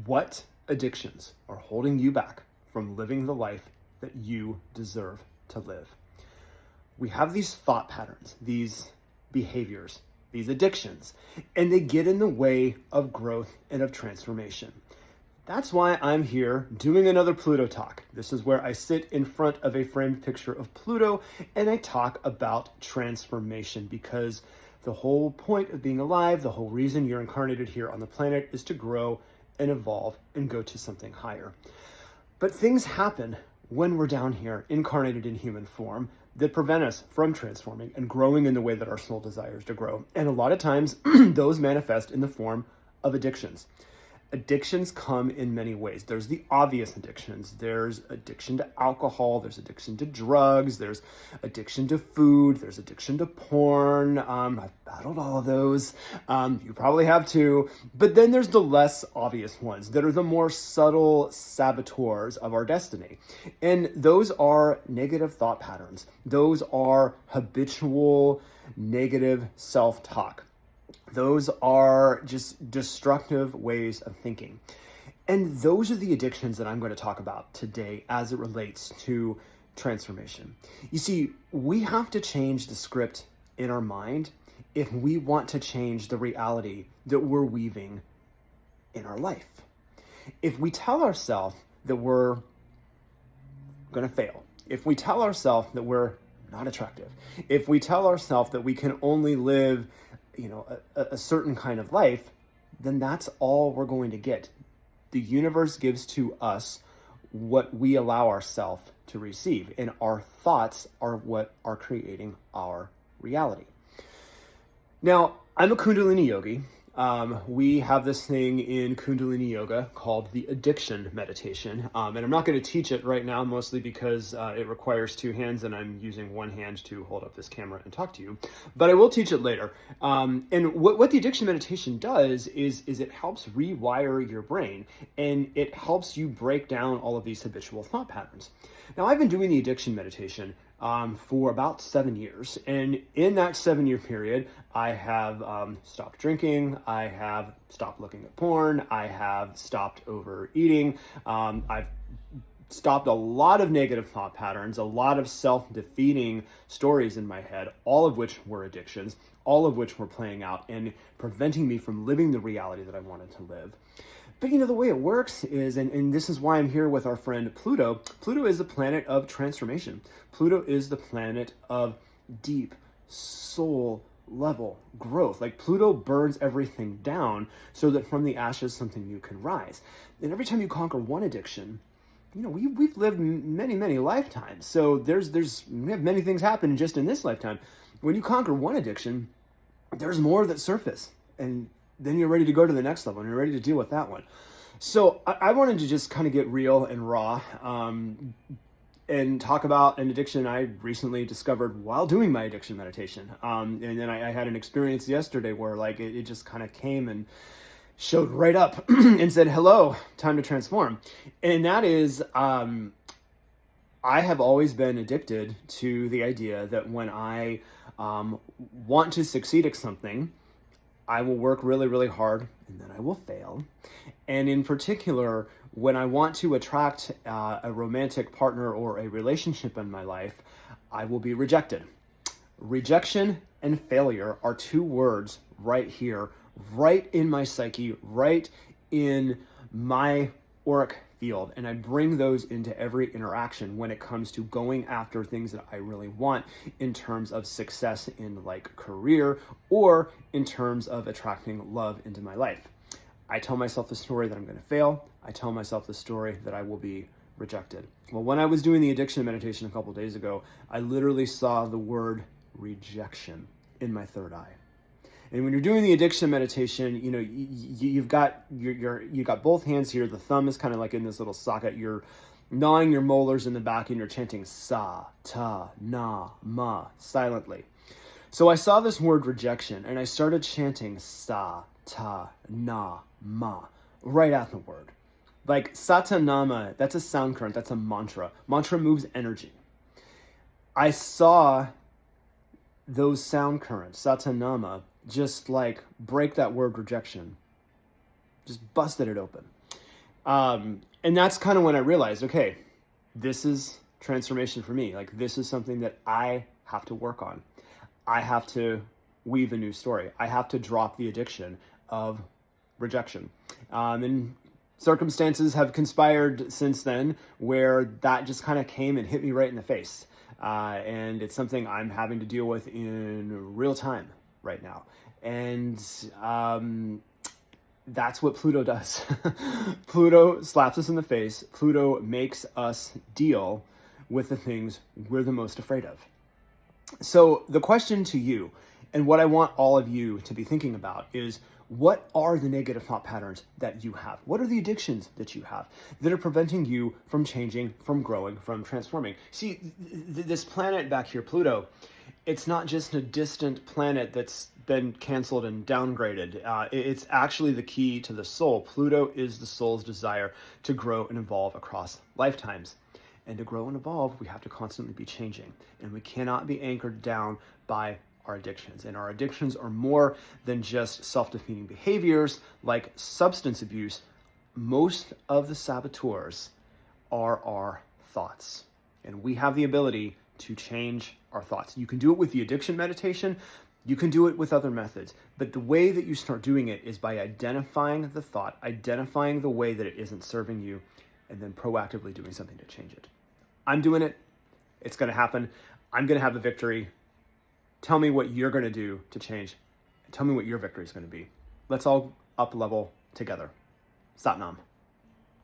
What addictions are holding you back from living the life that you deserve to live? We have these thought patterns, these behaviors, these addictions, and they get in the way of growth and of transformation. That's why I'm here doing another Pluto talk. This is where I sit in front of a framed picture of Pluto and I talk about transformation, because the whole point of being alive, the whole reason you're incarnated here on the planet, is to grow and evolve and go to something higher. But things happen when we're down here incarnated in human form that prevent us from transforming and growing in the way that our soul desires to grow. And a lot of times those manifest in the form of addictions. Addictions come in many ways. There's the obvious addictions. There's addiction to alcohol. There's addiction to drugs. There's addiction to food. There's addiction to porn. I've battled all of those. You probably have too. But then there's the less obvious ones that are the more subtle saboteurs of our destiny. And those are negative thought patterns. Those are habitual negative self-talk. Those are just destructive ways of thinking. And those are the addictions that I'm going to talk about today as it relates to transformation. You see, we have to change the script in our mind if we want to change the reality that we're weaving in our life. If we tell ourselves that we're going to fail, if we tell ourselves that we're not attractive, if we tell ourselves that we can only live a certain kind of life, then that's all we're going to get. The universe gives to us what we allow ourselves to receive, and our thoughts are what are creating our reality. Now, I'm a Kundalini yogi. We have this thing in Kundalini yoga called the addiction meditation. And I'm not going to teach it right now, mostly because it requires two hands and I'm using one hand to hold up this camera and talk to you. But I will teach it later. And what the addiction meditation does is it helps rewire your brain, and it helps you break down all of these habitual thought patterns. Now, I've been doing the addiction meditation for about 7 years. And in that 7-year period, I have stopped drinking, I have stopped looking at porn, I have stopped overeating, I've stopped a lot of negative thought patterns, a lot of self-defeating stories in my head, all of which were addictions, all of which were playing out and preventing me from living the reality that I wanted to live. But the way it works is, and this is why I'm here with our friend Pluto. Pluto is the planet of transformation. Pluto is the planet of deep soul level growth. Like, Pluto burns everything down so that from the ashes something new can rise. And every time you conquer one addiction, we've lived many lifetimes. So we have many things happen just in this lifetime. When you conquer one addiction, there's more that surface, and then you're ready to go to the next level and you're ready to deal with that one. So I wanted to just kind of get real and raw and talk about an addiction I recently discovered while doing my addiction meditation. And then I had an experience yesterday where it just kind of came and showed right up and said, hello, time to transform. And that is, I have always been addicted to the idea that when I want to succeed at something, I will work really hard and then I will fail. And in particular, when I want to attract a romantic partner or a relationship in my life, I will be rejected. Rejection and failure are two words right here, right in my psyche, right in my auric field. And I bring those into every interaction when it comes to going after things that I really want in terms of success in career or in terms of attracting love into my life. I tell myself the story that I'm going to fail. I tell myself the story that I will be rejected. Well, when I was doing the addiction meditation a couple days ago, I literally saw the word rejection in my third eye. And when you're doing the addiction meditation, you've got you got both hands here. The thumb is kind of like in this little socket. You're gnawing your molars in the back and you're chanting sa, ta, na, ma silently. So I saw this word rejection and I started chanting sa, ta, na, ma right at the word. Like satanama, that's a sound current, that's a mantra. Mantra moves energy. I saw those sound currents, satanama, just break that word rejection. Just busted it open. And that's kind of when I realized, okay, this is transformation for me. Like, this is something that I have to work on. I have to weave a new story. I have to drop the addiction of rejection. And circumstances have conspired since then where that just kind of came and hit me right in the face. And it's something I'm having to deal with in real time right now. And that's what Pluto does. Pluto slaps us in the face. Pluto makes us deal with the things we're the most afraid of. So the question to you, and what I want all of you to be thinking about, is what are the negative thought patterns that you have? What are the addictions that you have that are preventing you from changing, from growing, from transforming? See, this planet back here, Pluto, it's not just a distant planet that's been canceled and downgraded. It's actually the key to the soul. Pluto is the soul's desire to grow and evolve across lifetimes. And to grow and evolve, we have to constantly be changing. And we cannot be anchored down by our addictions. And our addictions are more than just self-defeating behaviors like substance abuse. Most of the saboteurs are our thoughts. And we have the ability to change our thoughts. You can do it with the addiction meditation. You can do it with other methods. But the way that you start doing it is by identifying the thought, identifying the way that it isn't serving you, and then proactively doing something to change it. I'm doing it. It's going to happen. I'm going to have a victory. Tell me what you're going to do to change. Tell me what your victory is going to be. Let's all up level together. Sat Nam.